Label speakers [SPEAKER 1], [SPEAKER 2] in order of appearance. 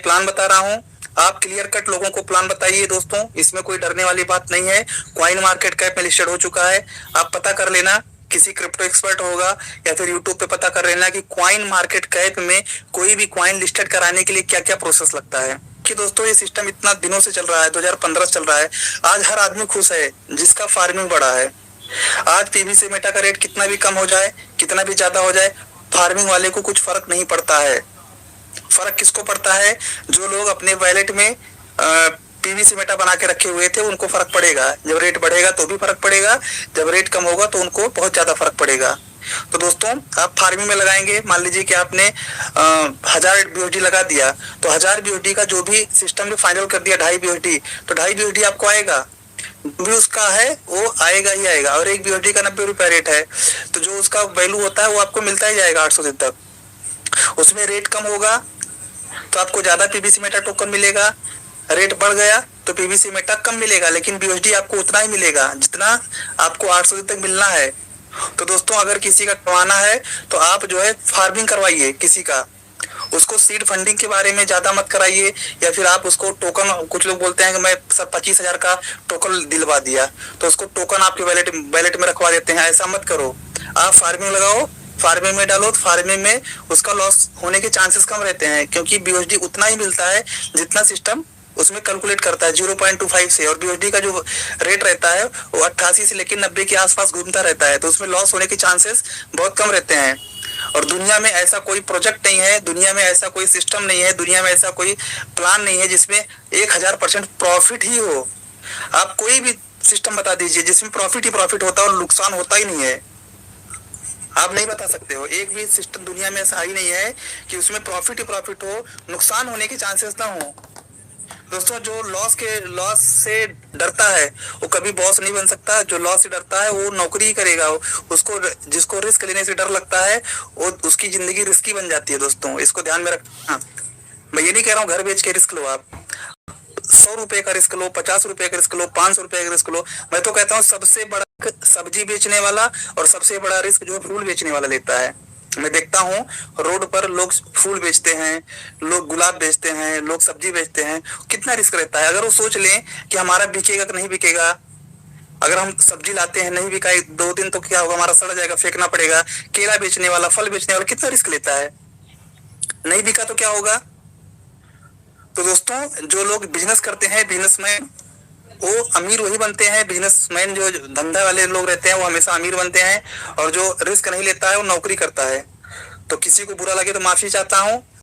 [SPEAKER 1] Plan बता रहा हूँ, आप क्लियर कट लोगों को प्लान बताइए दोस्तों, इसमें कोई डरने वाली बात नहीं है। कॉइन मार्केट कैप में लिस्टेड हो चुका है, आप पता कर लेना, किसी क्रिप्टो एक्सपर्ट होगा या फिर यूट्यूब पे पता कर लेना कि कॉइन मार्केट कैप में कोई भी कॉइन लिस्टेड कराने के लिए क्या क्या प्रोसेस लगता है। कि दोस्तों ये सिस्टम इतना दिनों से चल रहा है, 2015 से चल रहा है। आज हर आदमी खुश है जिसका फार्मिंग बड़ा है। आज पीवीसी मेटा का रेट कितना भी कम हो जाए, कितना भी ज्यादा हो जाए, फार्मिंग वाले को कुछ फर्क नहीं पड़ता है। फर्क किसको पड़ता है? जो लोग अपने वैलेट में पीवीसी मेटा बना के रखे हुए थे उनको फर्क पड़ेगा। जब रेट बढ़ेगा तो भी फर्क पड़ेगा, जब रेट कम होगा तो उनको बहुत ज्यादा फर्क पड़ेगा। तो दोस्तों आप फार्मिंग में लगाएंगे, मान लीजिए कि आपने 1000 BUSD लगा दिया, तो 1000 BUSD का जो भी सिस्टम ने फाइनल कर दिया 2.5 BUSD, तो 2.5 BUSD आपको आएगा, भी उसका है वो आएगा ही आएगा। और 1 BUSD का 90 रुपया रेट है, तो जो उसका वैल्यू होता है वो आपको मिलता ही जाएगा 800 दिन तक। उसमें रेट कम होगा तो आपको ज्यादा पीवीसी मेटा टोकन मिलेगा, रेट बढ़ गया तो पीवीसी मेटा कम मिलेगा, लेकिन BUSD आपको उतना ही मिलेगा जितना आपको 800 दिन तक मिलना है। तो दोस्तों अगर किसी का कमाना है तो आप जो है फार्मिंग करवाइए किसी का, उसको सीड फंडिंग के बारे में ज्यादा मत कराइए, या फिर आप उसको टोकन, कुछ लोग बोलते हैं कि मैं सब 25,000 का टोकन दिलवा दिया तो उसको टोकन आपके वैलेट में रखवा देते हैं। ऐसा मत करो, आप फार्मिंग लगाओ, फार्मिंग में डालो, तो फार्मिंग में उसका लॉस होने के चांसेस कम रहते हैं, क्योंकि BUSD उतना ही मिलता है जितना सिस्टम उसमें कैलकुलेट करता है 0.25 से। और BUSD का जो रेट रहता है वो 88 से लेकर 90 के आसपास घूमता रहता है, तो उसमें लॉस होने के चांसेस बहुत कम रहते हैं। और दुनिया में ऐसा कोई प्रोजेक्ट नहीं है, दुनिया में ऐसा कोई सिस्टम नहीं है, दुनिया में ऐसा कोई प्लान नहीं है जिसमें 1000% प्रॉफिट ही हो। आप कोई भी सिस्टम बता दीजिए जिसमें प्रॉफिट ही प्रॉफिट होता है और नुकसान होता ही नहीं है। आप नहीं बता सकते हो, एक भी सिस्टम दुनिया में ऐसा ही नहीं है कि उसमें प्रॉफिट ही प्रॉफिट हो, नुकसान होने के चांसेस ना हो। दोस्तों जो लॉस से डरता है वो कभी बॉस नहीं बन सकता, जो लॉस से डरता है वो नौकरी ही करेगा। उसको, जिसको रिस्क लेने से डर लगता है वो उसकी जिंदगी रिस्की बन जाती है। दोस्तों इसको ध्यान में रखना। मैं ये नहीं कह रहा हूँ घर बेच के रिस्क लो, आप 100 रुपए का रिस्क लो, 50 रुपए का रिस्क लो, 500 रुपए का रिस्क लो। मैं तो कहता हूँ सबसे बड़ा सब्जी बेचने वाला और सबसे बड़ा रिस्क जो फूल बेचने वाला लेता है। मैं देखता हूँ रोड पर लोग फूल बेचते हैं, लोग गुलाब बेचते हैं, लोग सब्जी बेचते हैं, कितना रिस्क रहता है। अगर वो सोच लें कि हमारा बिकेगा कि नहीं बिकेगा, अगर हम सब्जी लाते हैं नहीं बिका 2 दिन तो क्या होगा, हमारा सड़ जाएगा, फेंकना पड़ेगा। केला बेचने वाला, फल बेचने वाला कितना रिस्क लेता है, नहीं बिका तो क्या होगा। तो दोस्तों जो लोग बिजनेस करते हैं, बिजनेसमैन, वो अमीर वही बनते हैं। बिजनेसमैन जो धंधा वाले लोग रहते हैं वो हमेशा अमीर बनते हैं, और जो रिस्क नहीं लेता है वो नौकरी करता है। तो किसी को बुरा लगे तो माफी चाहता हूँ।